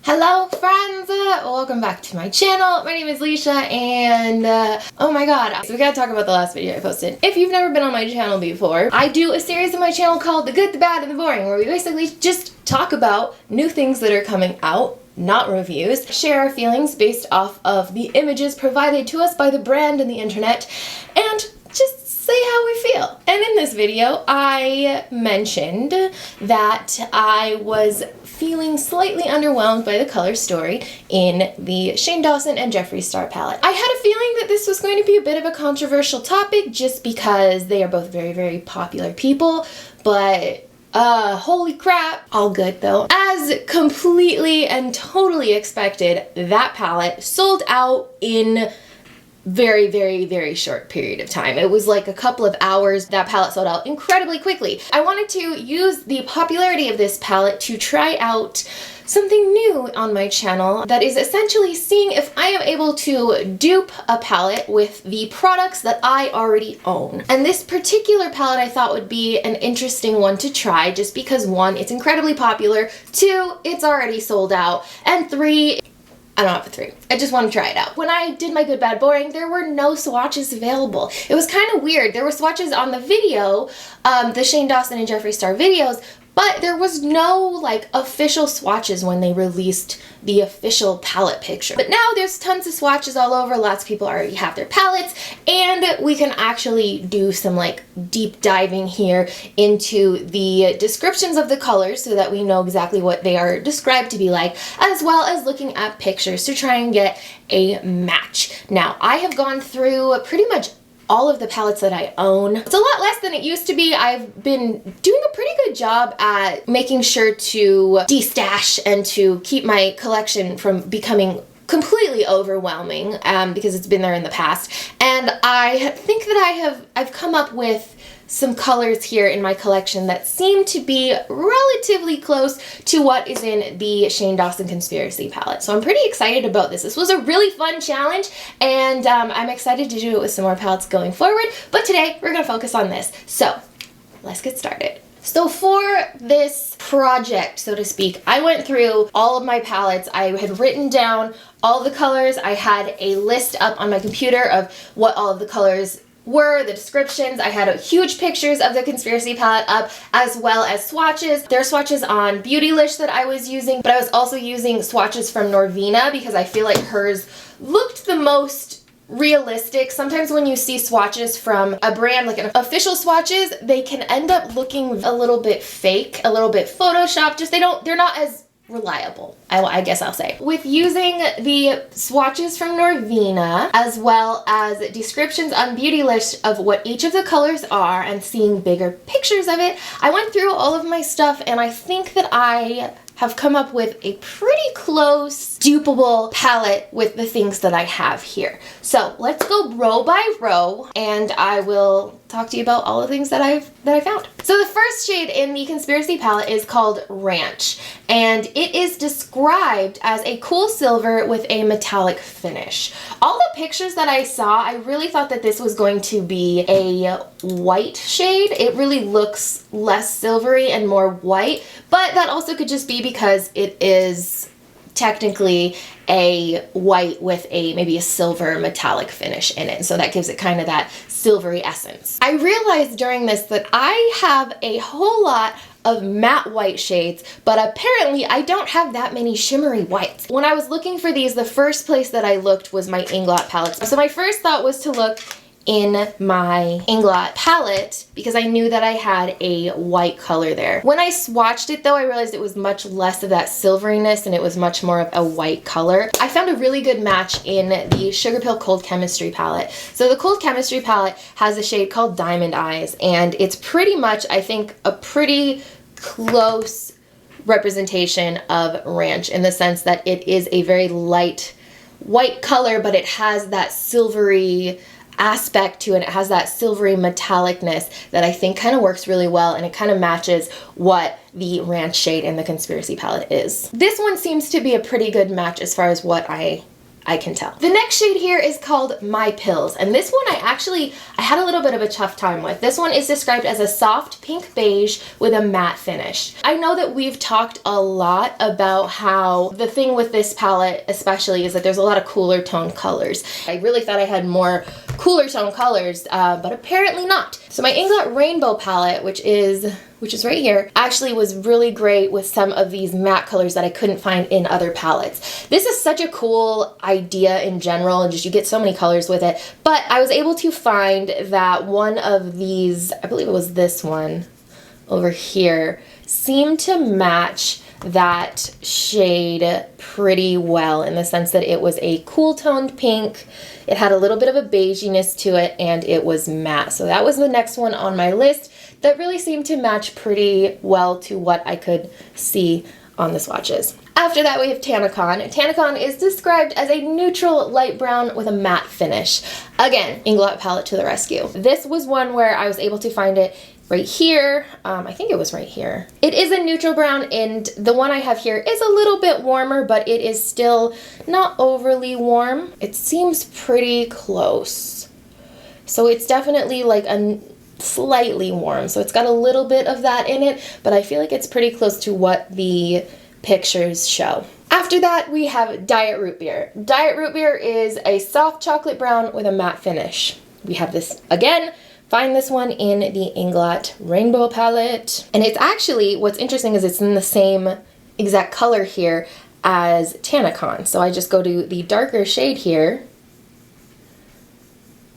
Hello friends! Welcome back to my channel. My name is Leesha and oh my god, so we gotta talk about the last video I posted. If you've never been on my channel before, I do a series on my channel called The Good, The Bad, and The Boring, where we basically just talk about new things that are coming out, not reviews, share our feelings based off of the images provided to us by the brand and the internet, and just say how we feel. And in this video, I mentioned that I was feeling slightly underwhelmed by the color story in the Shane Dawson and Jeffree Star palette. I had a feeling that this was going to be a bit of a controversial topic just because they are both very, very popular people, but holy crap, all good though. As completely and totally expected, that palette sold out in very, very, very short period of time. It was like a couple of hours. That palette sold out incredibly quickly. I wanted to use the popularity of this palette to try out something new on my channel that is essentially seeing if I am able to dupe a palette with the products that I already own. And this particular palette I thought would be an interesting one to try just because one, it's incredibly popular, two, it's already sold out, and three, I don't have a 3. I just want to try it out. When I did my Good, Bad, Boring, there were no swatches available. It was kind of weird. There were swatches on the video, the Shane Dawson and Jeffree Star videos, but there was no like official swatches when they released the official palette picture. But now there's tons of swatches all over. Lots of people already have their palettes, and we can actually do some like deep diving here into the descriptions of the colors so that we know exactly what they are described to be like, as well as looking at pictures to try and get a match. Now, I have gone through pretty much all of the palettes that I own. It's a lot less than it used to be. I've been doing a pretty good job at making sure to de-stash and to keep my collection from becoming completely overwhelming because it's been there in the past. And I think that I've come up with some colors here in my collection that seem to be relatively close to what is in the Shane Dawson Conspiracy palette. So I'm pretty excited about this. This was a really fun challenge, and I'm excited to do it with some more palettes going forward. But today we're gonna focus on this. So let's get started. So for this project, so to speak, I went through all of my palettes. I had written down all the colors. I had a list up on my computer of what all of the colors were, the descriptions. I had huge pictures of the Conspiracy palette up, as well as swatches. There are swatches on Beautylish that I was using, but I was also using swatches from Norvina because I feel like hers looked the most realistic. Sometimes when you see swatches from a brand, like an official swatches, they can end up looking a little bit fake, a little bit photoshopped. Just they're not as reliable, I guess I'll say. With using the swatches from Norvina, as well as descriptions on Beautylish of what each of the colors are and seeing bigger pictures of it, I went through all of my stuff and I think that I have come up with a pretty close, dupeable palette with the things that I have here. So let's go row by row and I will talk to you about all the things that I found. So the first shade in the Conspiracy palette is called Ranch, and it is described as a cool silver with a metallic finish. All the pictures that I saw, I really thought that this was going to be a white shade. It really looks less silvery and more white, but that also could just be because it is technically a white with maybe a silver metallic finish in it. So that gives it kind of that silvery essence. I realized during this that I have a whole lot of matte white shades, but apparently I don't have that many shimmery whites. When I was looking for these, the first place that I looked was my Inglot palettes. So my first thought was to look in my Inglot palette because I knew that I had a white color there. When I swatched it though, I realized it was much less of that silveriness and it was much more of a white color. I found a really good match in the Sugar Pill Cold Chemistry palette. So the Cold Chemistry palette has a shade called Diamond Eyes, and it's pretty much, I think, a pretty close representation of Ranch in the sense that it is a very light white color, but it has that silvery aspect to it. It has that silvery metallicness that I think kind of works really well, and it kind of matches what the Ranch shade in the Conspiracy palette is. This one seems to be a pretty good match as far as what I I can tell. The next shade here is called My Pills, and this one I had a little bit of a tough time with. This one is described as a soft pink beige with a matte finish. I know that we've talked a lot about how the thing with this palette especially is that there's a lot of cooler tone colors. I really thought I had more cooler tone colors, but apparently not. So my Inglot Rainbow palette, which is right here, actually was really great with some of these matte colors that I couldn't find in other palettes. This is such a cool idea in general, and just you get so many colors with it, but I was able to find that one of these, I believe it was this one over here, seemed to match that shade pretty well in the sense that it was a cool toned pink, it had a little bit of a beiginess to it, and it was matte. So that was the next one on my list that really seemed to match pretty well to what I could see on the swatches. After that we have Tanacon. Tanacon is described as a neutral light brown with a matte finish. Again, Inglot palette to the rescue. This was one where I was able to find it right here. I think it was right here. It is a neutral brown, and the one I have here is a little bit warmer, but it is still not overly warm. It seems pretty close. So it's definitely like a slightly warm. So it's got a little bit of that in it, but I feel like it's pretty close to what the pictures show. After that, we have Diet Root Beer. Diet Root Beer is a soft chocolate brown with a matte finish. We have this again. Find this one in the Inglot Rainbow palette. And it's actually, what's interesting is it's in the same exact color here as Tanacon. So I just go to the darker shade here,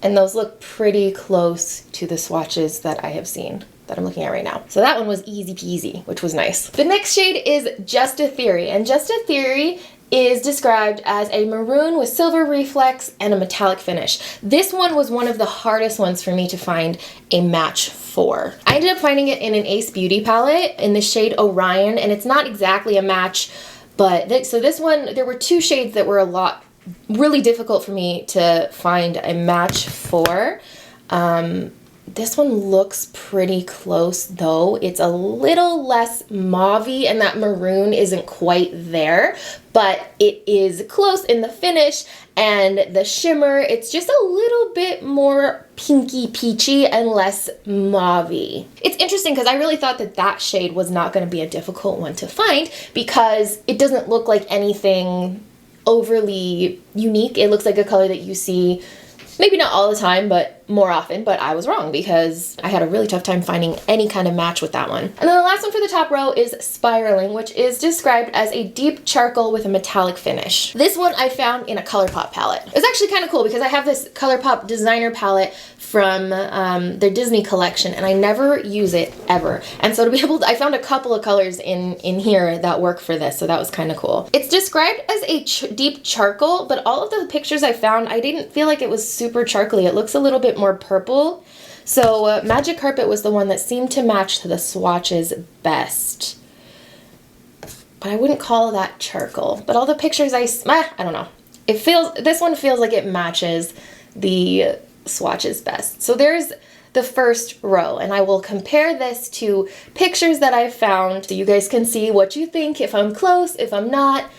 and those look pretty close to the swatches that I have seen that I'm looking at right now. So that one was easy peasy, which was nice. The next shade is Just a Theory, and Just a Theory is described as a maroon with silver reflex and a metallic finish. This one was one of the hardest ones for me to find a match for. I ended up finding it in an Ace Beauty palette in the shade Orion, and it's not exactly a match, but so this one, there were two shades that were really difficult for me to find a match for. This one looks pretty close though. It's a little less mauvey, and that maroon isn't quite there, but it is close in the finish and the shimmer. It's just a little bit more pinky peachy and less mauvey. It's interesting because I really thought that that shade was not going to be a difficult one to find because it doesn't look like anything overly unique. It looks like a color that you see maybe not all the time, but more often, but I was wrong because I had a really tough time finding any kind of match with that one. And then the last one for the top row is Spiraling, which is described as a deep charcoal with a metallic finish. This one I found in a ColourPop palette. It's actually kind of cool because I have this ColourPop designer palette from their Disney collection, and I never use it ever. And so to be able to, I found a couple of colors in here that work for this, so that was kind of cool. It's described as a deep charcoal, but all of the pictures I found, I didn't feel like it was super charcoaly. It looks a little bit more purple. So Magic Carpet was the one that seemed to match the swatches best. But I wouldn't call that charcoal. But all the pictures I don't know. This one feels like it matches the swatches best. So there's the first row, and I will compare this to pictures that I've found so you guys can see what you think, if I'm close, if I'm not.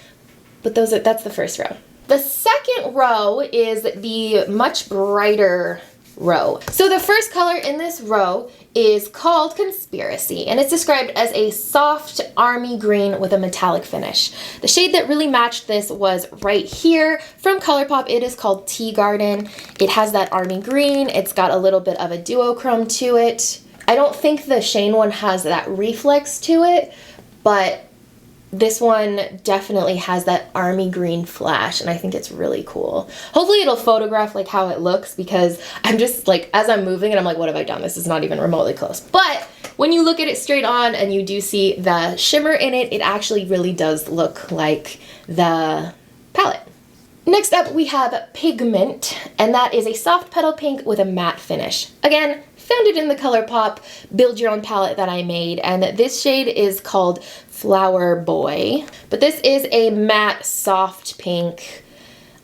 But that's the first row. The second row is the much brighter row. So the first color in this row is called Conspiracy, and it's described as a soft army green with a metallic finish. The shade that really matched this was right here from ColourPop. It is called Tea Garden. It has that army green. It's got a little bit of a duochrome to it. I don't think the Shane one has that reflex to it, but this one definitely has that army green flash, and I think it's really cool. Hopefully it'll photograph like how it looks, because I'm just like, as I'm moving it, I'm like, what have I done? This is not even remotely close. But when you look at it straight on and you do see the shimmer in it, it actually really does look like the palette. Next up we have Pigment, and that is a soft petal pink with a matte finish. Again, found it in the ColourPop Build Your Own palette that I made, and this shade is called Flower Boy. But this is a matte soft pink.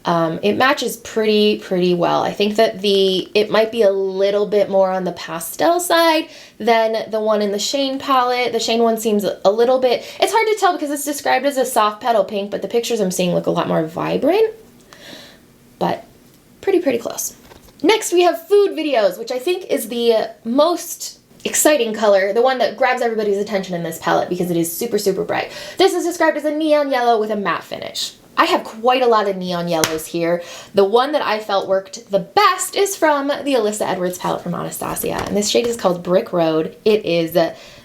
It matches pretty well. I think that it might be a little bit more on the pastel side than the one in the Shane palette. The Shane one seems a little bit, it's hard to tell because it's described as a soft petal pink, but the pictures I'm seeing look a lot more vibrant. but pretty close. Next, we have food videos, which I think is the most exciting color, the one that grabs everybody's attention in this palette because it is super bright. This is described as a neon yellow with a matte finish. I have quite a lot of neon yellows here. The one that I felt worked the best is from the Alyssa Edwards palette from Anastasia, and this shade is called Brick Road. It is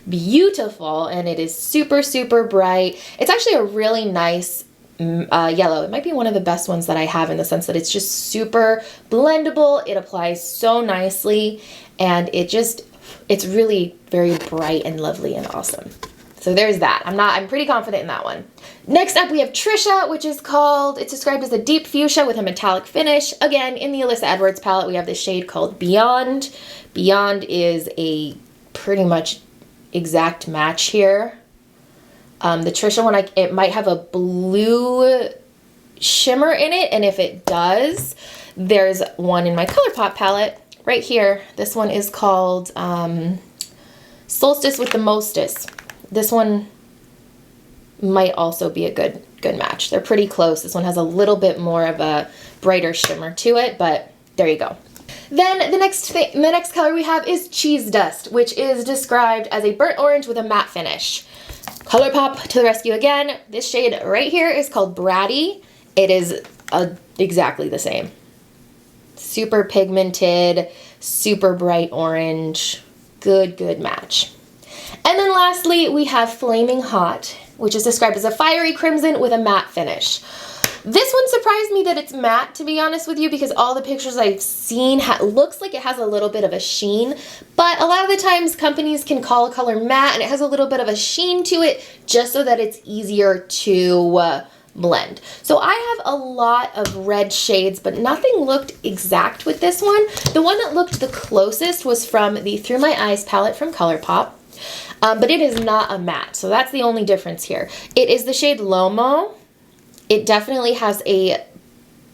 beautiful, and it is super bright. It's actually a really nice yellow. It might be one of the best ones that I have in the sense that it's just super blendable. It applies so nicely, and it's really very bright and lovely and awesome. So there's that. I'm pretty confident in that one. Next up we have Trisha, which is it's described as a deep fuchsia with a metallic finish. Again, in the Alyssa Edwards palette, we have this shade called Beyond. Beyond is a pretty much exact match here. The Trisha one, it might have a blue shimmer in it, and if it does, there's one in my ColourPop palette right here. This one is called Solstice with the Mostess. This one might also be a good match. They're pretty close. This one has a little bit more of a brighter shimmer to it, but there you go. Then the next color we have is Cheese Dust, which is described as a burnt orange with a matte finish. ColourPop to the rescue again. This shade right here is called Bratty. It is exactly the same. Super pigmented, super bright orange. Good match. And then lastly, we have Flaming Hot, which is described as a fiery crimson with a matte finish. This one surprised me that it's matte, to be honest with you, because all the pictures I've seen looks like it has a little bit of a sheen, but a lot of the times companies can call a color matte and it has a little bit of a sheen to it just so that it's easier to blend. So I have a lot of red shades, but nothing looked exact with this one. The one that looked the closest was from the Through My Eyes palette from ColourPop. But it is not a matte, so that's the only difference here. It is the shade Lomo. It definitely has a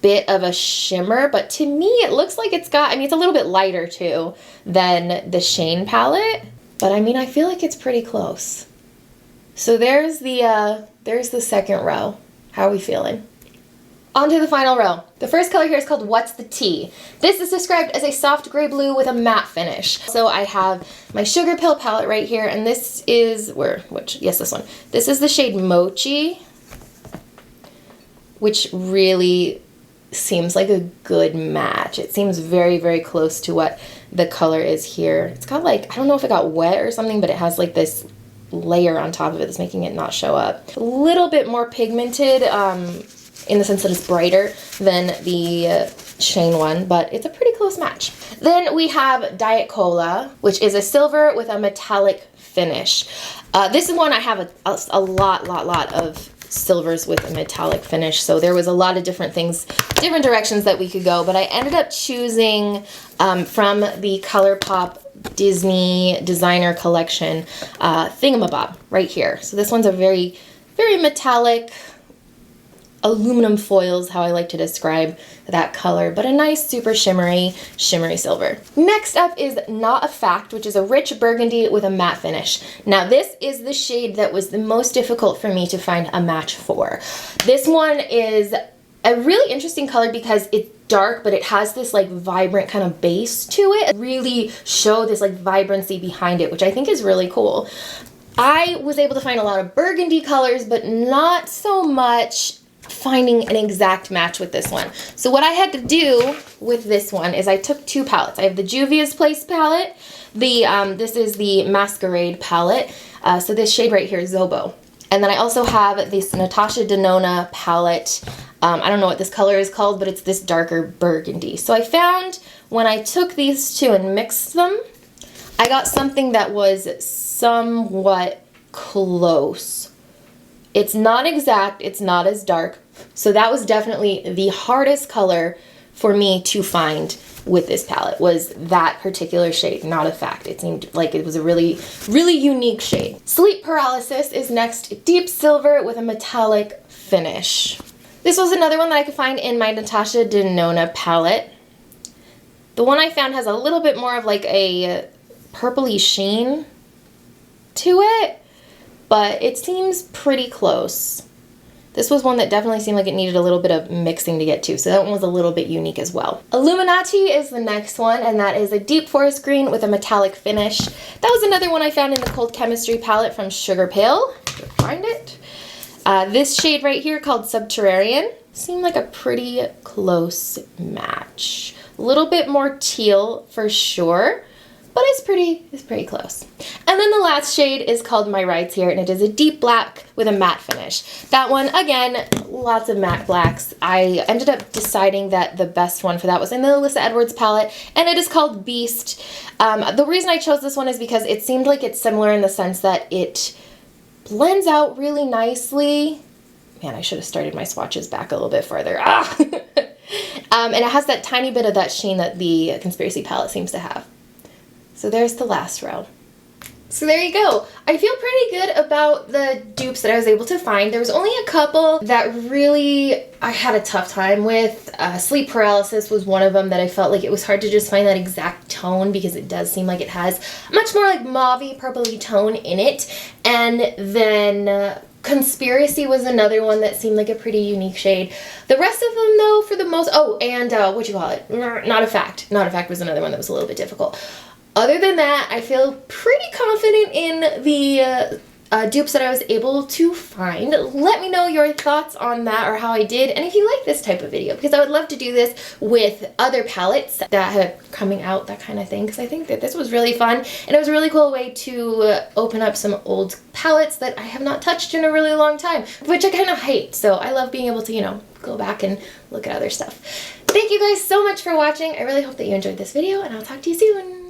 bit of a shimmer, but to me it looks like it's got, it's a little bit lighter too than the Shane palette, but I feel like it's pretty close. So there's the second row. How are we feeling? On to the final row. The first color here is called What's the Tea? This is described as a soft gray blue with a matte finish. So I have my Sugar Pill palette right here, and this is, this one. This is the shade Mochi, which really seems like a good match. It seems very close to what the color is here. It's got I don't know if it got wet or something, but it has this layer on top of it that's making it not show up. A little bit more pigmented, in the sense that it's brighter than the Shane one, but it's a pretty close match. Then we have Diet Cola, which is a silver with a metallic finish. This is one I have a lot of silvers with a metallic finish, so there was a lot of different things, different directions that we could go, but I ended up choosing from the ColourPop Disney Designer Collection Thingamabob right here. So this one's a very metallic, aluminum foil is how I like to describe that color, but a nice super shimmery silver. Next up is Not a Fact, which is a rich burgundy with a matte finish. Now this is the shade that was the most difficult for me to find a match for. This one is a really interesting color because it's dark, but it has this vibrant kind of base to it. Really show this vibrancy behind it, which I think is really cool. I was able to find a lot of burgundy colors, but not so much finding an exact match with this one. So what I had to do with this one is I took two palettes. I have the Juvia's Place palette. This is the Masquerade palette. So this shade right here is Zobo. And then I also have this Natasha Denona palette. I don't know what this color is called, but it's this darker burgundy. So I found when I took these two and mixed them, I got something that was somewhat close. It's not exact, it's not as dark. So that was definitely the hardest color for me to find with this palette, was that particular shade, Not a Fact. It seemed like it was a really unique shade. Sleep Paralysis is next, deep silver with a metallic finish. This was another one that I could find in my Natasha Denona palette. The one I found has a little bit more of a purpley sheen to it, but it seems pretty close. This was one that definitely seemed like it needed a little bit of mixing to get to, so that one was a little bit unique as well. Illuminati is the next one, and that is a deep forest green with a metallic finish. That was another one I found in the Cold Chemistry palette from Sugar Pill. Find it. This shade right here called Subterranean seemed like a pretty close match. A little bit more teal for sure, but it's pretty close. And then the last shade is called My Rights here, and it is a deep black with a matte finish. That one, again, lots of matte blacks. I ended up deciding that the best one for that was in the Alyssa Edwards palette, and it is called Beast. The reason I chose this one is because it seemed like it's similar in the sense that it blends out really nicely. Man, I should have started my swatches back a little bit further. Ah! And it has that tiny bit of that sheen that the Conspiracy palette seems to have. So there's the last row. So there you go. I feel pretty good about the dupes that I was able to find. There was only a couple that really I had a tough time with. Sleep Paralysis was one of them that I felt like it was hard to just find that exact tone because it does seem like it has much more like mauve-y, purpley tone in it. And then Conspiracy was another one that seemed like a pretty unique shade. The rest of them though, for the most, oh, and what you call it? Not a Fact. Not a Fact was another one that was a little bit difficult. Other than that, I feel pretty confident in the dupes that I was able to find. Let me know your thoughts on that or how I did, and if you like this type of video, because I would love to do this with other palettes that are coming out, that kind of thing, because I think that this was really fun, and it was a really cool way to open up some old palettes that I have not touched in a really long time, which I kind of hate, so I love being able to, you know, go back and look at other stuff. Thank you guys so much for watching. I really hope that you enjoyed this video, and I'll talk to you soon.